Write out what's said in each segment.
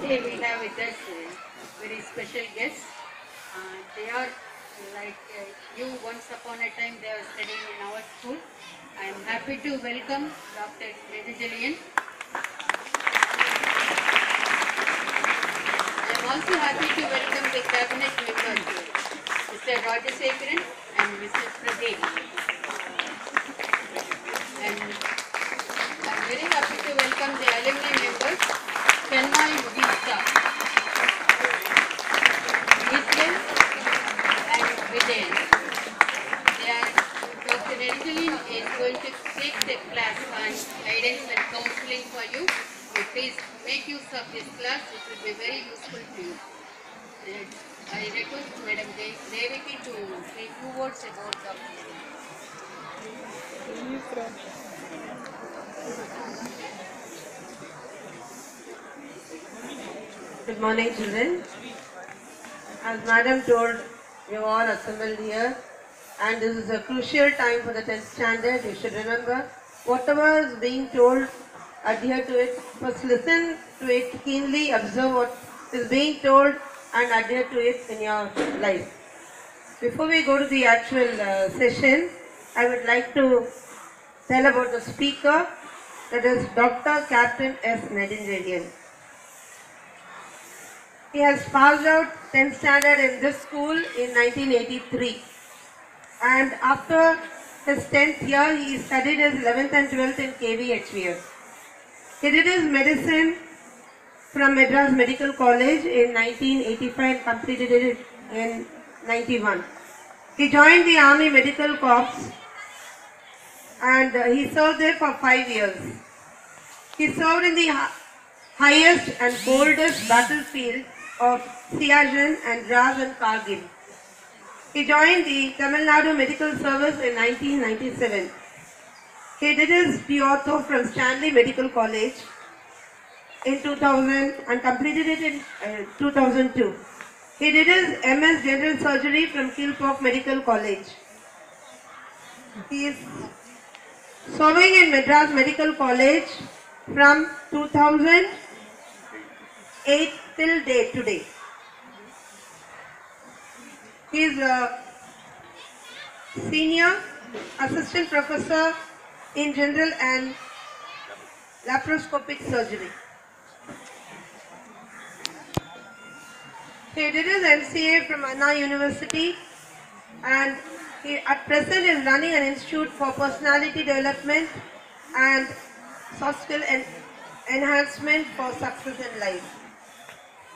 Today we have with us very special guests. They are like you once upon a time they were studying in our school. I am happy to welcome Dr. Neduncheliyan. I am also happy to welcome the cabinet members, Mr. Rajasekaran and Mr. Pradeep. And I am very happy to welcome the alumni members, Chenmai Gita, Nisran and Vijayan. Dr. Neduncheliyan is going to take the class on guidance and counseling for you. So please make use of this class, it will be very useful to you. I request Madam Devaki to say 2 words about Dr. Neduncheliyan. Good morning, children. As Madam told, you all assembled here, and this is a crucial time for the 10th standard. You should remember whatever is being told, adhere to it. First listen to it keenly, observe what is being told, and adhere to it in your life. Before we go to the actual session, I would like to tell about the speaker, that is Dr. Captain S. Neduncheliyan. He has passed out 10th standard in this school in 1983, and after his 10th year he studied his 11th and 12th in KVHVS. He did his medicine from Madras Medical College in 1985 and completed it in 91. He joined the Army Medical Corps and he served there for 5 years. He served in the highest and boldest battlefield of Siachen and Dras and Kargil. He joined the Tamil Nadu Medical Service in 1997. He did his POTO from Stanley Medical College in 2000 and completed it in 2002. He did his MS General Surgery from Kilpauk Medical College. He is serving in Madras Medical College from 2008 till date today. He is a senior assistant professor in general and laparoscopic surgery. He did his MCA from Anna University, and he at present is running an institute for personality development and soft skill enhancement for success in life.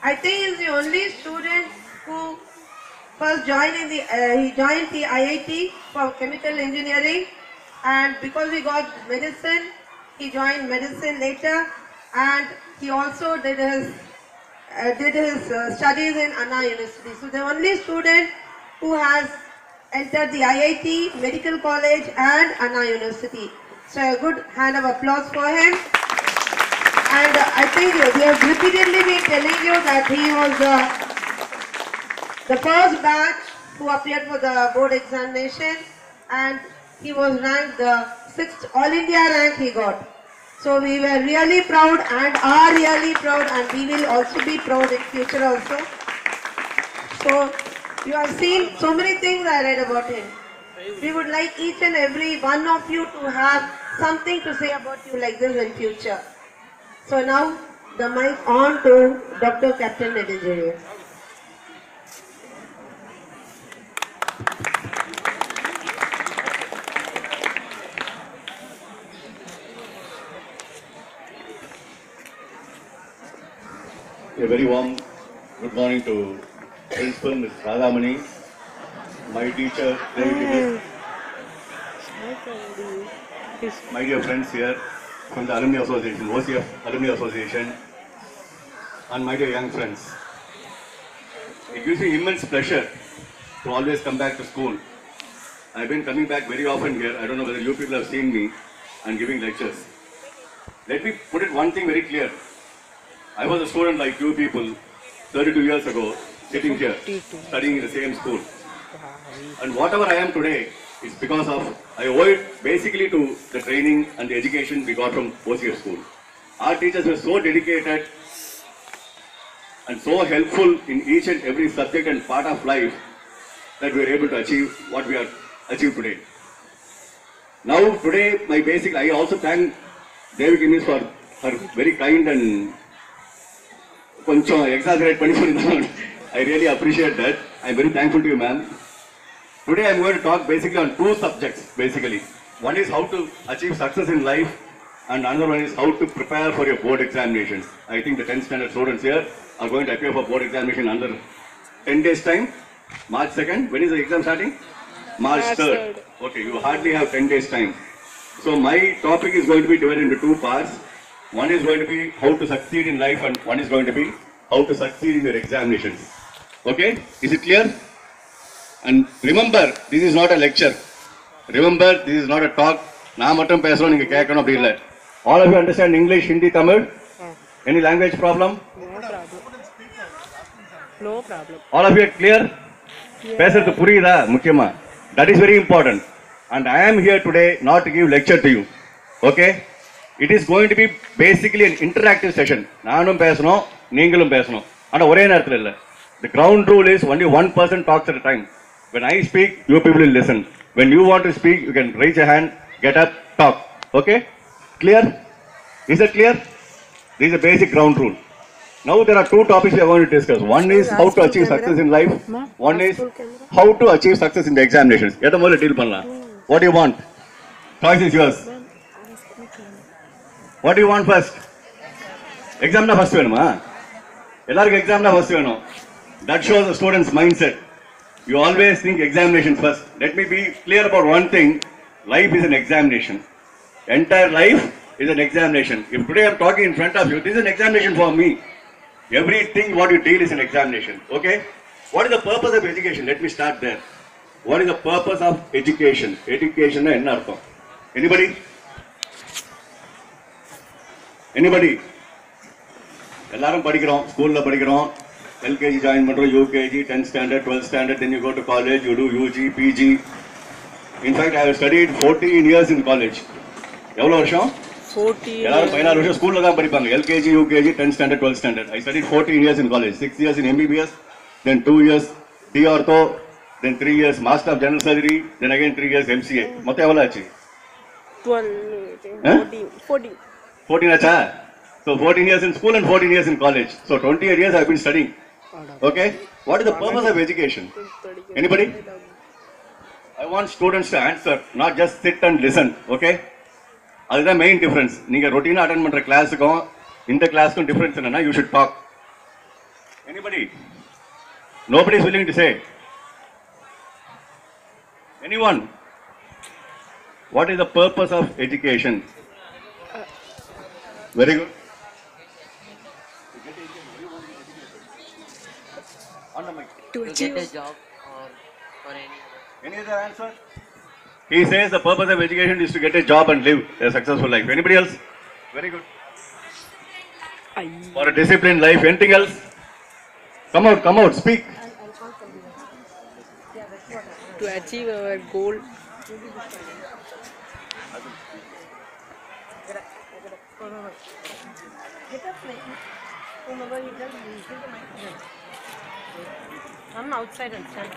I think he is the only student who first joined in the he joined the IIT for chemical engineering, and because he got medicine, he joined medicine later, and he also did his studies in Anna University. So the only student who has entered the IIT, Medical College and Anna University. So a good hand of applause for him. And I think we have repeatedly been telling you that he was the first batch who appeared for the board examination, and he was ranked the 6th All India rank he got. So we were really proud and are really proud, and we will also be proud in future also. So you have seen so many things I read about him. We would like each and every one of you to have something to say about you like this in future. So now the mic on to Dr. Captain Neduncheliyan. A very warm good morning to Principal Ms. Radhamani, my teacher, my dear friends here from the Alumni Association, OCF Alumni Association, and my dear young friends. It gives me immense pleasure to always come back to school. I've been coming back very often here. I don't know whether you people have seen me and giving lectures. Let me put it one thing very clear. I was a student like you people 32 years ago, sitting here, studying in the same school. And whatever I am today is because of, I owe it basically to the training and the education we got from OCF school. Our teachers were so dedicated and so helpful in each and every subject and part of life that we are able to achieve what we have achieved today. Now today, I also thank Devi Gimis for her very kind and exaggerate. I really appreciate that. I am very thankful to you, ma'am. Today I am going to talk basically on two subjects. One is how to achieve success in life, and another one is how to prepare for your board examinations. I think the 10th standard students here are going to appear for board examination under 10 days time. March 2nd. When is the exam starting? March 3rd. Okay, you hardly have 10 days time. So my topic is going to be divided into two parts. One is going to be how to succeed in life, and one is going to be how to succeed in your examinations. Okay? Is it clear? And remember, this is not a lecture. Remember, this is not a talk. All of you understand English, Hindi, Tamil? Any language problem? No problem. All of you are clear? Yeah. That is very important. And I am here today not to give lecture to you. Okay? It is going to be basically an interactive session. Naanum pesano, neengalum pesano. And the ground rule is only one person talks at a time. When I speak, you people will listen. When you want to speak, you can raise your hand, get up, talk. Okay? Clear? Is it clear? This is a basic ground rule. Now there are two topics we are going to discuss. One is how to achieve success in life. One is how to achieve success in the examinations. What do you want? Choice is yours. What do you want first? Exam na first venuma? Ellarku exam na first venum. That shows the student's mindset. You always think examination first. Let me be clear about one thing. Life is an examination. Entire life is an examination. If today I am talking in front of you, this is an examination for me. Everything what you deal is an examination. Okay? What is the purpose of education? Let me start there. What is the purpose of education? Education na enna artham? Anybody? Anybody? Ellarum padikrom, school la padikrom. LKG join mandro, UKG, 10th standard, 12th standard, then you go to college, you do UG, PG. In fact, I have studied 14 years in college. Evlo varsham? 14 Ellarum 16 varsham school la dhaan padipanga. LKG, UKG, 10th standard, 12th standard. I studied 14 years in college. 6 years in MBBS, then 2 years D Ortho, then 3 years Master of General Surgery, then again 3 years MCA. Motta evlo achi? 12, 14. 14 acha? So 14 years in school and 14 years in college. So 28 years I have been studying. Okay? What is the purpose of education? Anybody? I want students to answer, not just sit and listen. Okay? That's the main difference. You routine attend a class, in the class difference, you should talk. Anybody? Nobody is willing to say. Anyone? What is the purpose of education? Very good. To get a job or for Any other answer? He says the purpose of education is to get a job and live a successful life. Anybody else? Very good. For a disciplined life. Anything else? Come out, speak. To achieve our goal. I'm outside and stand.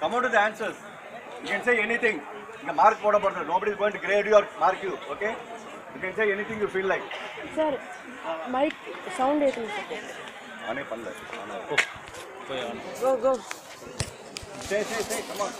Come out to the answers. You can say anything. Mark nobody is going to grade you or mark you. Okay? You can say anything you feel like. Sir, mic sound is Go. Say, come on.